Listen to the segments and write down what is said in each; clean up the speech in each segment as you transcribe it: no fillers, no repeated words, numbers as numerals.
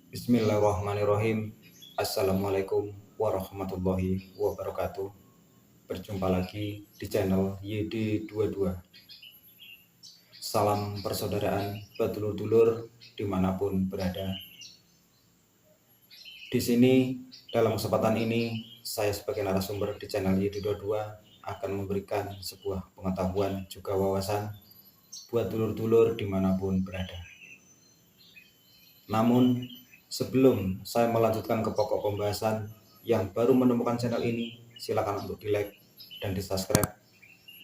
Bismillahirrahmanirrahim. Assalamualaikum warahmatullahi wabarakatuh. Berjumpa lagi di channel YD22. Salam persaudaraan petulur-tulur dimanapun berada. Di sini dalam kesempatan ini saya sebagai narasumber di channel YD22 akan memberikan sebuah pengetahuan juga wawasan buat tulur-tulur dimanapun berada. Namun sebelum saya melanjutkan ke pokok pembahasan, yang baru menemukan channel ini, silakan untuk di-like dan di-subscribe.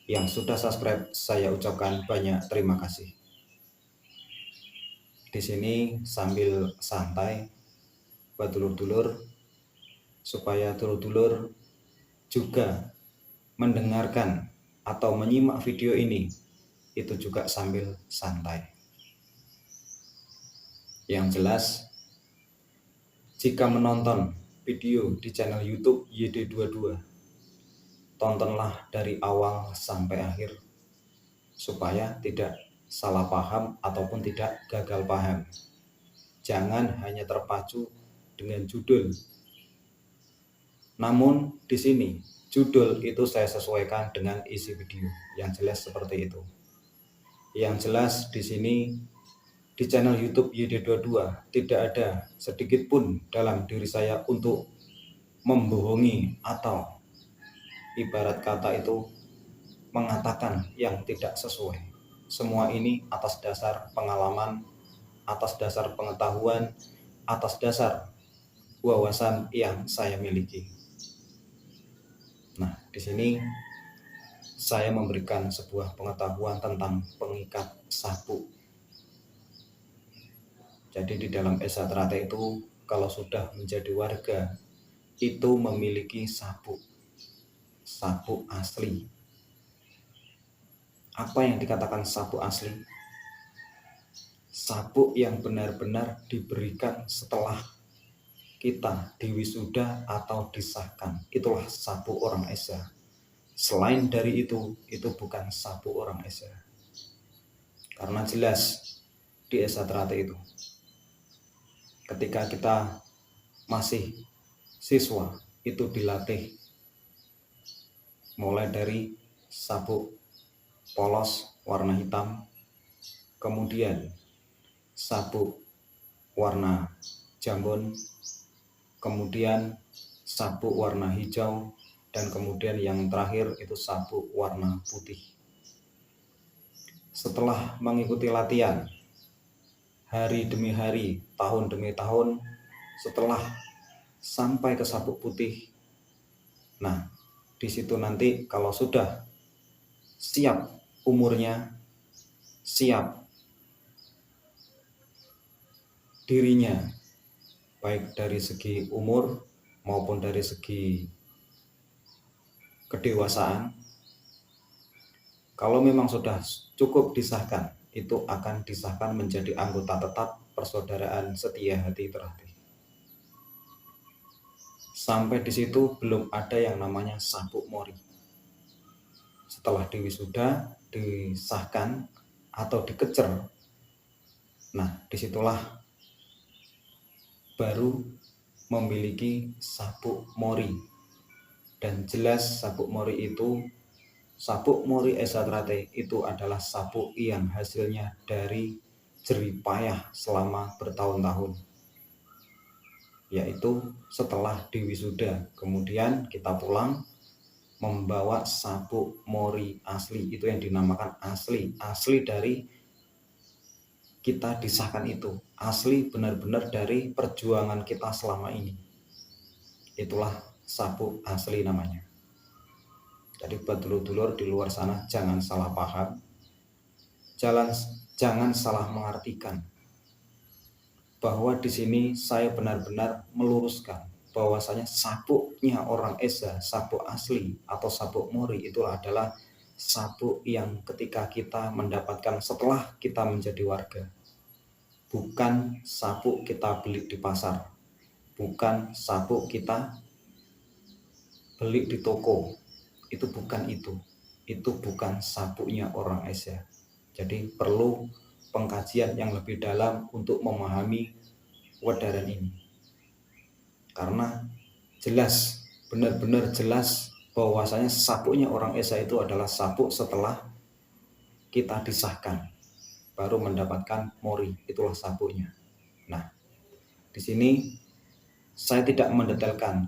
Yang sudah subscribe, saya ucapkan banyak terima kasih. Di sini sambil santai buat dulur-dulur, supaya dulur-dulur juga mendengarkan atau menyimak video ini, itu juga sambil santai. Yang jelas, jika menonton video di channel YouTube YD22, tontonlah dari awal sampai akhir supaya tidak salah paham ataupun tidak gagal paham. Jangan hanya terpacu dengan judul. Namun di sini judul itu saya sesuaikan dengan isi video yang jelas seperti itu. Yang jelas di sini di channel YouTube YD22 tidak ada sedikit pun dalam diri saya untuk membohongi atau ibarat kata itu mengatakan yang tidak sesuai. Semua ini atas dasar pengalaman, atas dasar pengetahuan, atas dasar wawasan yang saya miliki. Nah, di sini saya memberikan sebuah pengetahuan tentang pengikat sabuk. Jadi di dalam Esatrate itu kalau sudah menjadi warga itu memiliki sabuk asli. Apa yang dikatakan sabuk asli? Sabuk yang benar-benar diberikan setelah kita diwisuda atau disahkan. Itulah sabuk orang Esa. Selain dari itu bukan sabuk orang Esa. Karena jelas di Esatrate itu, ketika kita masih siswa itu dilatih mulai dari sabuk polos warna hitam, kemudian sabuk warna jambon, kemudian sabuk warna hijau, dan kemudian yang terakhir itu sabuk warna putih. Setelah mengikuti latihan hari demi hari, tahun demi tahun, setelah sampai ke sabuk putih, nah di situ nanti kalau sudah siap umurnya, siap dirinya, baik dari segi umur maupun dari segi kedewasaan, kalau memang sudah cukup disahkan, itu akan disahkan menjadi anggota tetap persaudaraan setia hati terhati. Sampai di situ belum ada yang namanya sabuk mori. Setelah diwisuda, disahkan atau dikecer, nah disitulah baru memiliki sabuk mori. Dan jelas sabuk mori itu, sabuk mori Esatrate itu adalah sabuk yang hasilnya dari jerih payah selama bertahun-tahun, yaitu setelah diwisuda kemudian kita pulang membawa sabuk mori asli, itu yang dinamakan asli dari kita disahkan, itu asli benar-benar dari perjuangan kita selama ini. Itulah sabuk asli namanya. Jadi buat dulur-dulur di luar sana jangan salah paham, jangan salah mengartikan bahwa di sini saya benar-benar meluruskan bahwasanya sabuknya orang Esa, sabuk asli atau sabuk mori itu adalah sabuk yang ketika kita mendapatkan setelah kita menjadi warga. Bukan sabuk kita beli di pasar, bukan sabuk kita beli di toko, itu bukan itu bukan sabuknya orang Esa. Jadi perlu pengkajian yang lebih dalam untuk memahami wedaran ini. Karena jelas, benar-benar jelas bahwasanya sabuknya orang Esa itu adalah sabuk setelah kita disahkan, baru mendapatkan mori, itulah sabuknya. Nah, di sini saya tidak mendetailkan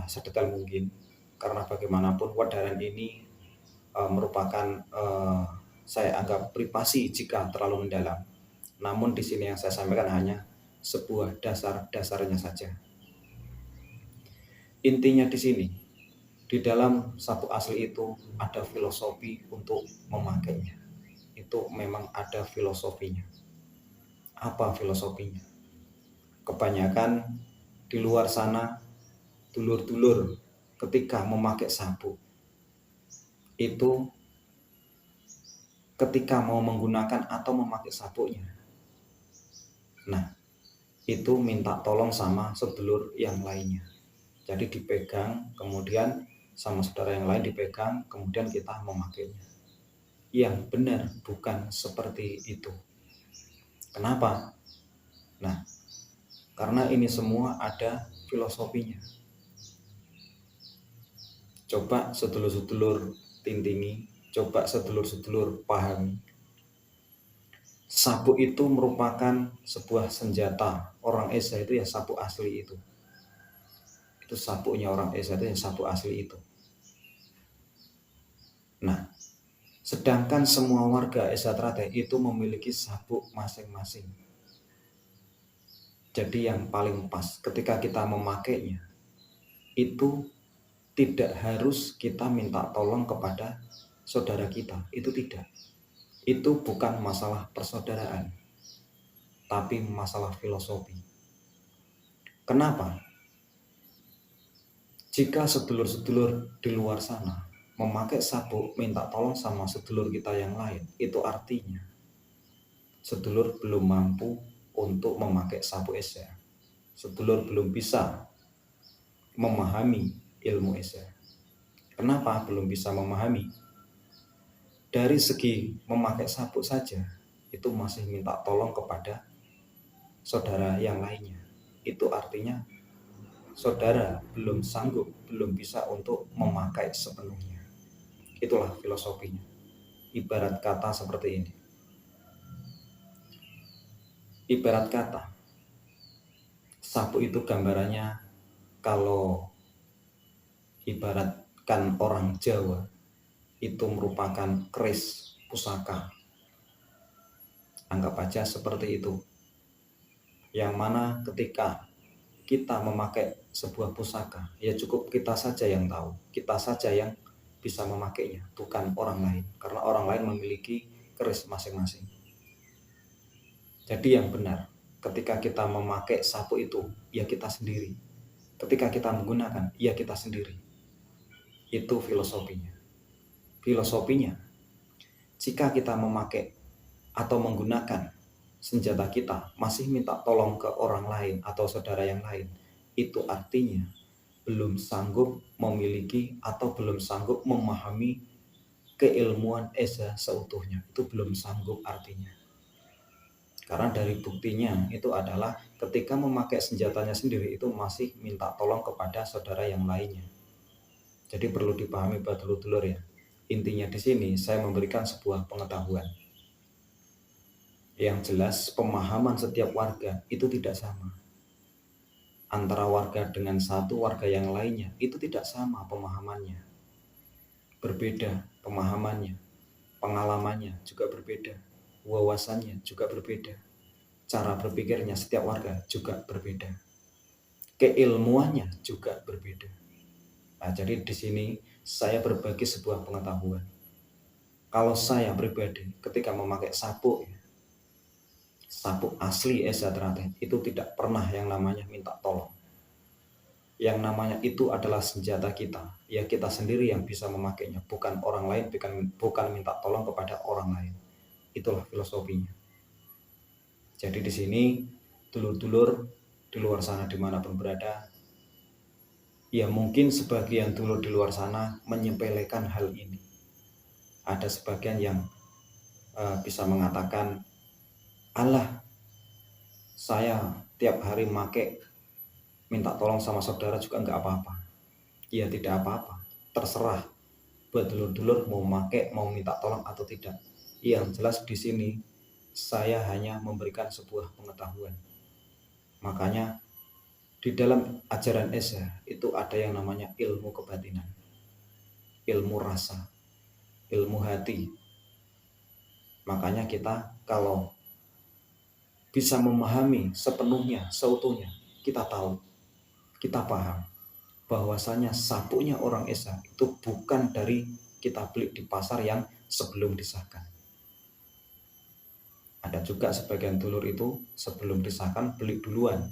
sedetail mungkin, karena bagaimanapun wedaran ini merupakan saya anggap privasi jika terlalu mendalam. Namun di sini yang saya sampaikan hanya sebuah dasar-dasarnya saja. Intinya di sini, di dalam sabuk asli itu ada filosofi untuk memakainya. Itu memang ada filosofinya. Apa filosofinya? Kebanyakan di luar sana, dulur-dulur ketika memakai sabuk itu, ketika mau menggunakan atau memakai sabuknya, nah itu minta tolong sama sedulur yang lainnya. Jadi dipegang, kemudian sama saudara yang lain dipegang, kemudian kita memakainya. Yang benar bukan seperti itu. Kenapa? Nah, karena ini semua ada filosofinya. Coba sedulur-sedulur tintingi, coba sedulur-sedulur pahami. Sabuk itu merupakan sebuah senjata. Orang Esa itu ya sabuk asli itu. Itu sabuknya orang Esa itu yang sabuk asli itu. Nah, sedangkan semua warga Esa Teratai itu memiliki sabuk masing-masing. Jadi yang paling pas ketika kita memakainya, itu tidak harus kita minta tolong kepada saudara kita. Itu tidak. Itu bukan masalah persaudaraan, tapi masalah filosofi. Kenapa? Jika sedulur-sedulur di luar sana memakai sabuk minta tolong sama sedulur kita yang lain, itu artinya sedulur belum mampu untuk memakai sabuk Esa. Sedulur belum bisa memahami ilmu Esa. Kenapa belum bisa memahami? Dari segi memakai sabuk saja, itu masih minta tolong kepada saudara yang lainnya. Itu artinya saudara belum sanggup, belum bisa untuk memakai sepenuhnya. Itulah filosofinya. Ibarat kata seperti ini. Ibarat kata, sabuk itu gambarannya, kalau ibaratkan orang Jawa, itu merupakan keris pusaka. Anggap aja seperti itu. Yang mana ketika kita memakai sebuah pusaka, ya cukup kita saja yang tahu, kita saja yang bisa memakainya, bukan orang lain. Karena orang lain memiliki keris masing-masing. Jadi yang benar, ketika kita memakai sabuk itu, ya kita sendiri. Ketika kita menggunakan, ya kita sendiri. Itu filosofinya. Filosofinya, jika kita memakai atau menggunakan senjata kita masih minta tolong ke orang lain atau saudara yang lain, itu artinya belum sanggup memiliki atau belum sanggup memahami keilmuan Esa seutuhnya. Itu belum sanggup artinya. Karena dari buktinya itu adalah ketika memakai senjatanya sendiri itu masih minta tolong kepada saudara yang lainnya. Jadi perlu dipahami dulur-dulur ya. Intinya di sini saya memberikan sebuah pengetahuan. Yang jelas pemahaman setiap warga itu tidak sama. Antara warga dengan satu warga yang lainnya itu tidak sama pemahamannya. Berbeda pemahamannya, pengalamannya juga berbeda, wawasannya juga berbeda. Cara berpikirnya setiap warga juga berbeda. Keilmuannya juga berbeda. Nah, jadi di sini saya berbagi sebuah pengetahuan. Kalau saya pribadi ketika memakai sabuk asli Esa Teratai, itu tidak pernah yang namanya minta tolong. Yang namanya itu adalah senjata kita. Ya kita sendiri yang bisa memakainya, bukan orang lain, bukan minta tolong kepada orang lain. Itulah filosofinya. Jadi di sini dulur-dulur di luar sana dimanapun berada, ya mungkin sebagian dulur di luar sana menyepelekan hal ini. Ada sebagian yang bisa mengatakan, "Alah, saya tiap hari make minta tolong sama saudara juga nggak apa-apa. Ya tidak apa-apa, terserah buat dulur-dulur mau make, mau minta tolong atau tidak. Yang jelas di sini saya hanya memberikan sebuah pengetahuan. Makanya di dalam ajaran Esa itu ada yang namanya ilmu kebatinan, ilmu rasa, ilmu hati. Makanya kita kalau bisa memahami sepenuhnya, seutuhnya, kita tahu, kita paham bahwasanya sabuknya orang Esa itu bukan dari kita beli di pasar yang sebelum disahkan. Ada juga sebagian dulur itu sebelum disahkan beli duluan.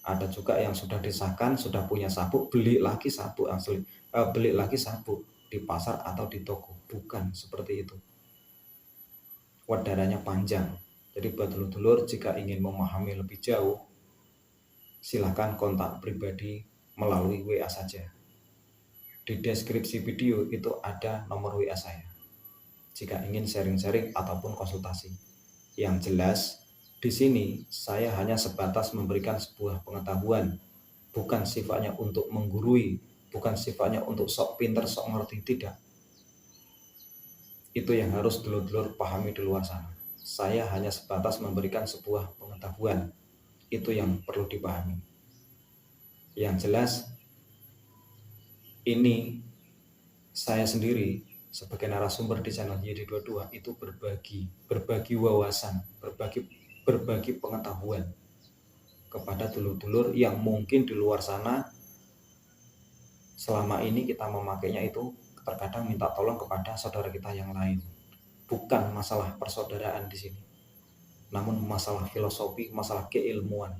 Ada juga yang sudah disahkan, sudah punya sabuk, beli lagi sabuk asli, beli lagi sabuk di pasar atau di toko. Bukan seperti itu. Wadaranya panjang. Jadi buat dulur-dulur jika ingin memahami lebih jauh, silakan kontak pribadi melalui WA saja. Di deskripsi video itu ada nomor WA saya. Jika ingin sharing-sharing ataupun konsultasi. Yang jelas, di sini saya hanya sebatas memberikan sebuah pengetahuan, bukan sifatnya untuk menggurui, bukan sifatnya untuk sok pinter, sok ngerti, tidak. Itu yang harus dulur-dulur pahami di luar sana. Saya hanya sebatas memberikan sebuah pengetahuan, itu yang perlu dipahami. Yang jelas, ini saya sendiri sebagai narasumber di channel YD22 itu berbagi wawasan, berbagi pengetahuan kepada dulur-dulur yang mungkin di luar sana selama ini kita memakainya itu terkadang minta tolong kepada saudara kita yang lain. Bukan masalah persaudaraan di sini, namun masalah filosofi, masalah keilmuan.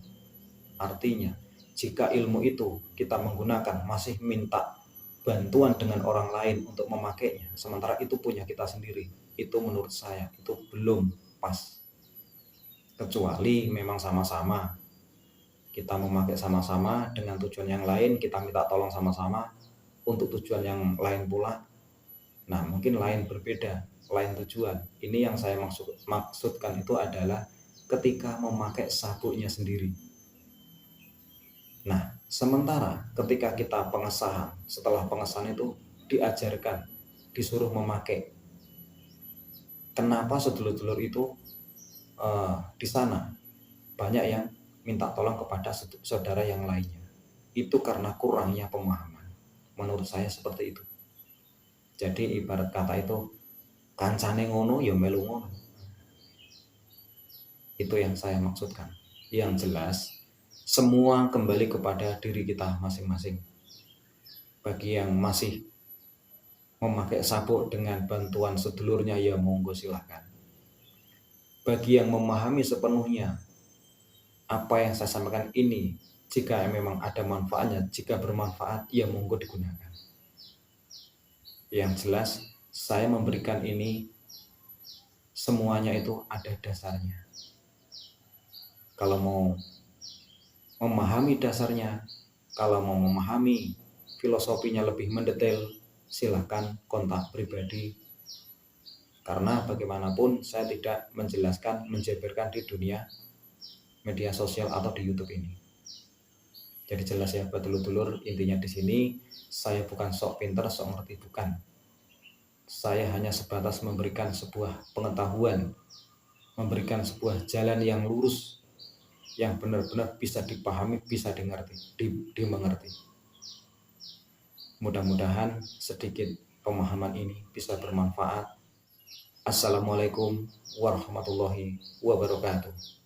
Artinya, jika ilmu itu kita menggunakan masih minta bantuan dengan orang lain untuk memakainya, sementara itu punya kita sendiri, itu menurut saya itu belum pas. Kecuali memang sama-sama kita memakai sama-sama dengan tujuan yang lain, kita minta tolong sama-sama untuk tujuan yang lain pula. Nah, mungkin lain berbeda, lain tujuan. Ini yang saya maksudkan itu adalah ketika memakai sabuknya sendiri. Nah, sementara ketika kita pengesahan, setelah pengesahan itu diajarkan, disuruh memakai. Kenapa sedulur-dulur itu di sana banyak yang minta tolong kepada saudara yang lainnya? Itu karena kurangnya pemahaman. Menurut saya seperti itu. Jadi ibarat kata itu, kancane ngono ya melu ngono. Itu yang saya maksudkan. Yang jelas, semua kembali kepada diri kita masing-masing. Bagi yang masih memakai sabuk dengan bantuan sedulurnya, ya monggo silahkan. Bagi yang memahami sepenuhnya apa yang saya sampaikan ini, jika memang ada manfaatnya, jika bermanfaat, ya monggo digunakan. Yang jelas, saya memberikan ini semuanya itu ada dasarnya. Kalau mau memahami dasarnya, kalau mau memahami filosofinya lebih mendetail, silakan kontak pribadi. Karena bagaimanapun saya tidak menjelaskan, menjabarkan di dunia media sosial atau di YouTube ini. Jadi jelas ya dulur-dulur, intinya di sini saya bukan sok pinter, sok ngerti, bukan. Saya hanya sebatas memberikan sebuah pengetahuan, memberikan sebuah jalan yang lurus, yang benar-benar bisa dipahami, bisa dimengerti. Mudah-mudahan sedikit pemahaman ini bisa bermanfaat. Assalamualaikum warahmatullahi wabarakatuh.